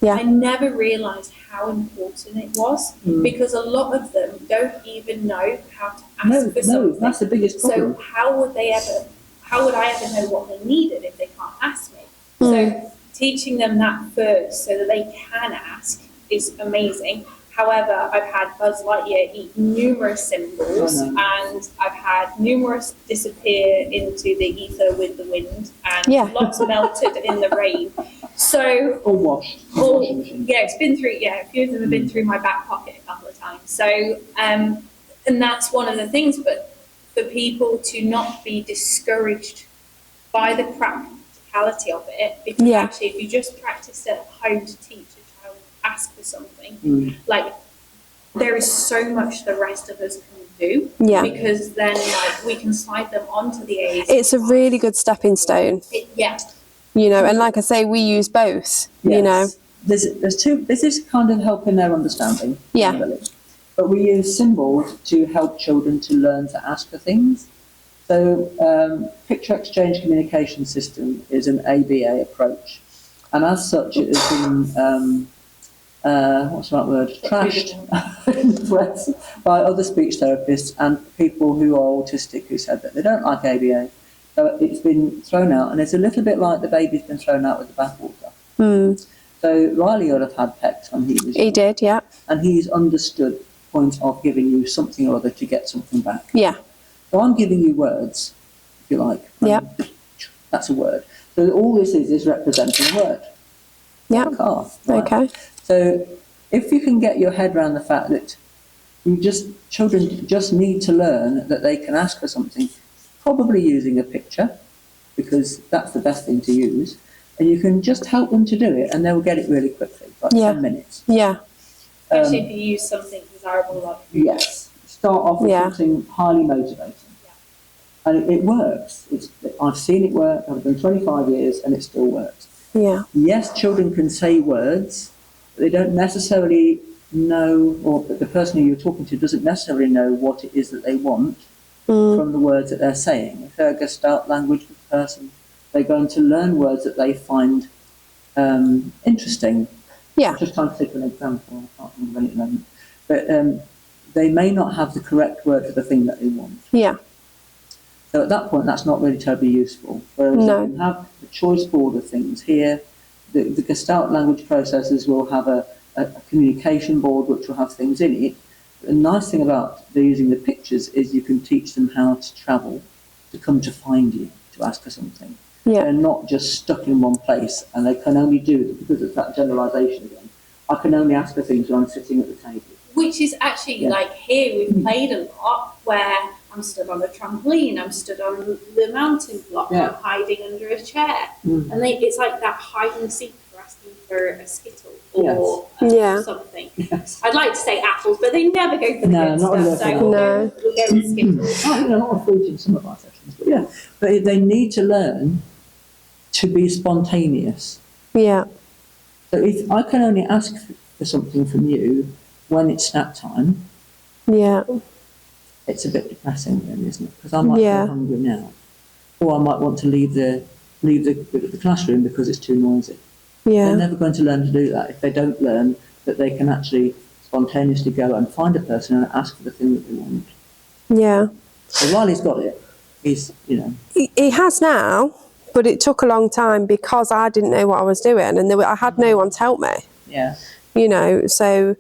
Speaker 2: Yeah.
Speaker 1: I never realised how important it was because a lot of them don't even know how to ask for something.
Speaker 3: No, that's the biggest problem.
Speaker 1: So how would I ever know what they needed if they can't ask me? So teaching them that first so that they can ask is amazing. However, I've had Buzz Lightyear eat numerous symbols and I've had numerous disappear into the ether with the wind and lots melted in the rain. So,
Speaker 3: or washed.
Speaker 1: It's been through, a few of them have been through my back pocket a couple of times. So, and that's one of the things, but for people to not be discouraged by the practicality of it, because actually if you just practice at home to teach a child ask for something, there is so much the rest of us can do, because then we can slide them onto the AAC.
Speaker 2: It's a really good stepping stone. You know, and like I say, we use both, you know.
Speaker 3: There's two, this is kind of helping their understanding.
Speaker 2: Yeah.
Speaker 3: Really. But we use symbols to help children to learn to ask for things. So picture exchange communication system is an ABA approach. And as such, it has been, what's the right word, trashed in the press by other speech therapists and people who are autistic who said that they don't like ABA. So it's been thrown out, and it's a little bit like the baby's been thrown out with the bathwater. So Riley would have had PECs when he was young.
Speaker 2: He did, yeah.
Speaker 3: And he's understood the point of giving you something or other to get something back.
Speaker 2: Yeah.
Speaker 3: So I'm giving you words, if you like.
Speaker 2: Yeah.
Speaker 3: That's a word. So all this is representing a word.
Speaker 2: Yeah.
Speaker 3: A car. Right?
Speaker 2: Okay.
Speaker 3: So if you can get your head around the fact that children just need to learn that they can ask for something, probably using a picture, because that's the best thing to use, and you can just help them to do it and they'll get it really quickly, like 10 minutes.
Speaker 2: Yeah.
Speaker 1: Especially if you use something desirable like
Speaker 3: yes. Start off with something highly motivating. And it works. I've seen it work. I've done 25 years and it still works.
Speaker 2: Yeah.
Speaker 3: Yes, children can say words, but they don't necessarily know, or the person who you're talking to doesn't necessarily know what it is that they want from the words that they're saying. If they're a Gestalt language person, they're going to learn words that they find interesting.
Speaker 2: Yeah.
Speaker 3: I'm just trying to think of an example. I can't think of any at the moment. But they may not have the correct word for the thing that they want.
Speaker 2: Yeah.
Speaker 3: So at that point, that's not really terribly useful. Whereas you can have a choice board of things here. The Gestalt language processors will have a communication board which will have things in it. The nice thing about using the pictures is you can teach them how to travel, to come to find you, to ask for something.
Speaker 2: Yeah.
Speaker 3: They're not just stuck in one place, and they can only do it because of that generalisation again. I can only ask for things when I'm sitting at the table.
Speaker 1: Which is actually like here we've played a lot where I'm stood on a trampoline, I'm stood on the mountain block, I'm hiding under a chair. And it's like that hide and seek for asking for a Skittle or
Speaker 2: Yeah.
Speaker 1: something.
Speaker 3: Yes.
Speaker 1: I'd like to say apples, but they never go for the
Speaker 3: No,
Speaker 1: good
Speaker 3: not
Speaker 1: stuff. So
Speaker 3: really.
Speaker 1: we'll
Speaker 2: No.
Speaker 1: go with Skittles.
Speaker 3: I think there are a lot of fruit in some of our sessions, but yeah. But they need to learn to be spontaneous.
Speaker 2: Yeah.
Speaker 3: So if I can only ask for something from you when it's snack time,
Speaker 2: Yeah.
Speaker 3: it's a bit depressing then, isn't it? Because I might
Speaker 2: Yeah.
Speaker 3: feel hungry now, or I might want to leave the classroom because it's too noisy. They're
Speaker 2: Yeah.
Speaker 3: never going to learn to do that if they don't learn that they can actually spontaneously go and find a person and ask for the thing that they want.
Speaker 2: Yeah.
Speaker 3: So Riley's got it. He's, you know.
Speaker 2: He has now, but it took a long time because I didn't know what I was doing, and I had no one to help me.
Speaker 3: Yeah.
Speaker 2: You know, so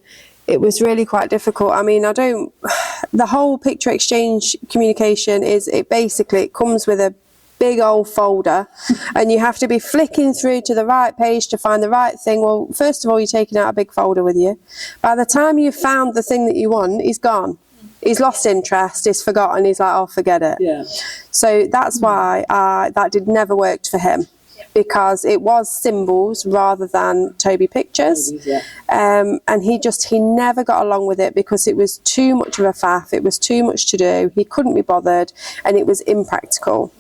Speaker 2: it was really quite difficult. I mean, the whole picture exchange communication it comes with a big old folder and you have to be flicking through to the right page to find the right thing. Well, first of all, you're taking out a big folder with you. By the time you've found the thing that you want, he's gone. He's lost interest, he's forgotten, he's like, oh, forget it.
Speaker 3: Yeah.
Speaker 2: So that's why that never worked for him, because it was symbols rather than Toby pictures.
Speaker 3: Yeah.
Speaker 2: And he never got along with it because it was too much of a faff, it was too much to do, he couldn't be bothered, and it was impractical.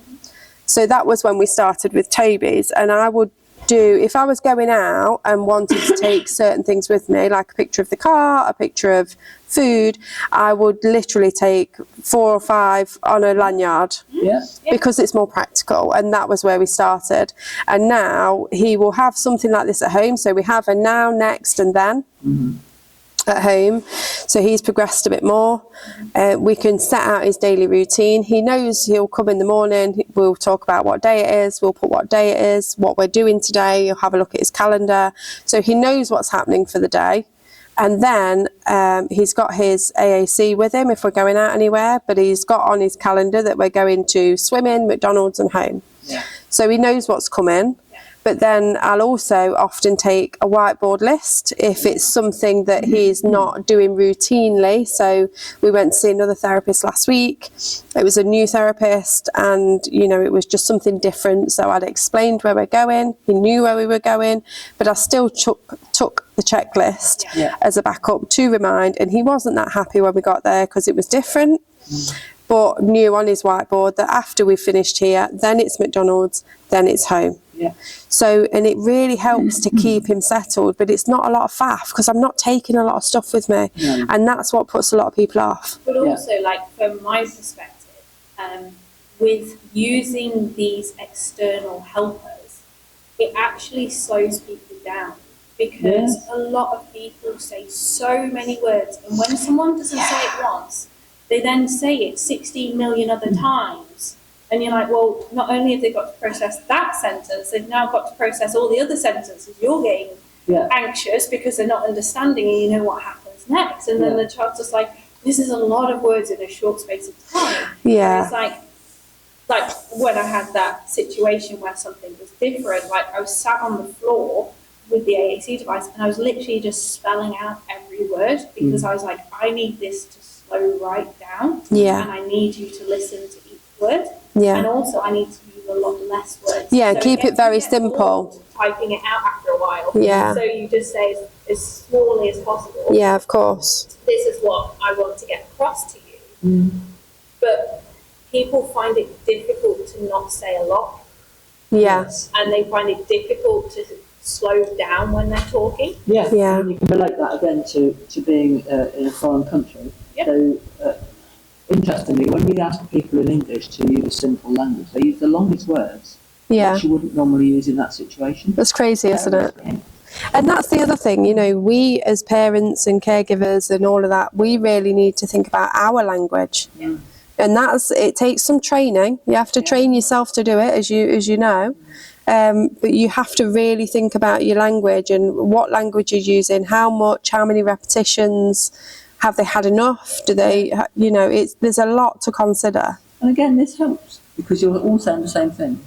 Speaker 2: So that was when we started with Toby's, and I would do, if I was going out and wanted to take certain things with me, like a picture of the car, a picture of food, I would literally take 4 or 5 on a lanyard.
Speaker 3: Yeah.
Speaker 2: Because it's more practical, and that was where we started. And now he will have something like this at home, so we have a now, next and then at home, so he's progressed a bit more. We can set out his daily routine. He knows he'll come in the morning, we'll talk about what day it is, we'll put what day it is, what we're doing today, he'll have a look at his calendar, so he knows what's happening for the day. And then he's got his AAC with him if we're going out anywhere, but he's got on his calendar that we're going to swimming, McDonald's and home.
Speaker 3: Yeah.
Speaker 2: So he knows what's coming. But then I'll also often take a whiteboard list if it's something that he's not doing routinely. So we went to see another therapist last week. It was a new therapist, and you know, it was just something different. So I'd explained where we're going, he knew where we were going, but I still took the checklist as a backup to remind, and he wasn't that happy when we got there because it was different. But knew on his whiteboard that after we finished here, then it's McDonald's, then it's home.
Speaker 3: Yeah.
Speaker 2: So, and it really helps to keep him settled, but it's not a lot of faff because I'm not taking a lot of stuff with me.
Speaker 3: No.
Speaker 2: And that's what puts a lot of people off.
Speaker 1: But also, like, from my perspective, with using these external helpers, it actually slows people down, because a lot of people say so many words, and when someone doesn't say it once, they then say it 16 million other times. And you're like, well, not only have they got to process that sentence, they've now got to process all the other sentences. You're getting anxious because they're not understanding, and you know what happens next. And then the child's just like, this is a lot of words in a short space of time.
Speaker 2: Yeah.
Speaker 1: And it's like when I had that situation where something was different, like I was sat on the floor with the AAC device and I was literally just spelling out every word because I was like, I need this to slow right down.
Speaker 2: Yeah.
Speaker 1: And I need you to listen to each word.
Speaker 2: Yeah.
Speaker 1: And also I need to use a lot less words.
Speaker 2: Yeah,
Speaker 1: so
Speaker 2: keep it very simple.
Speaker 1: bored typing it out after a while.
Speaker 2: Yeah.
Speaker 1: So you just say as smallly as possible.
Speaker 2: Yeah, of course.
Speaker 1: This is what I want to get across to you. But people find it difficult to not say a lot.
Speaker 2: Yeah.
Speaker 1: And they find it difficult to slow down when they're talking.
Speaker 3: Yeah.
Speaker 2: Yeah.
Speaker 3: And you can relate that again to being in a foreign country.
Speaker 1: Yeah.
Speaker 3: So, interestingly, when we ask people in English to use simple language, they use the longest words,
Speaker 2: Yeah.
Speaker 3: which you wouldn't normally use in that situation.
Speaker 2: That's crazy, isn't it? And that's the other thing, you know, we as parents and caregivers and all of that, we really need to think about our language.
Speaker 3: Yeah.
Speaker 2: And it takes some training. You have to train yourself to do it, as you know. But you have to really think about your language and what language you're using, how much, how many repetitions, have they had enough? Do they, you know, there's a lot to consider.
Speaker 3: And again, this helps because you're all saying the same thing.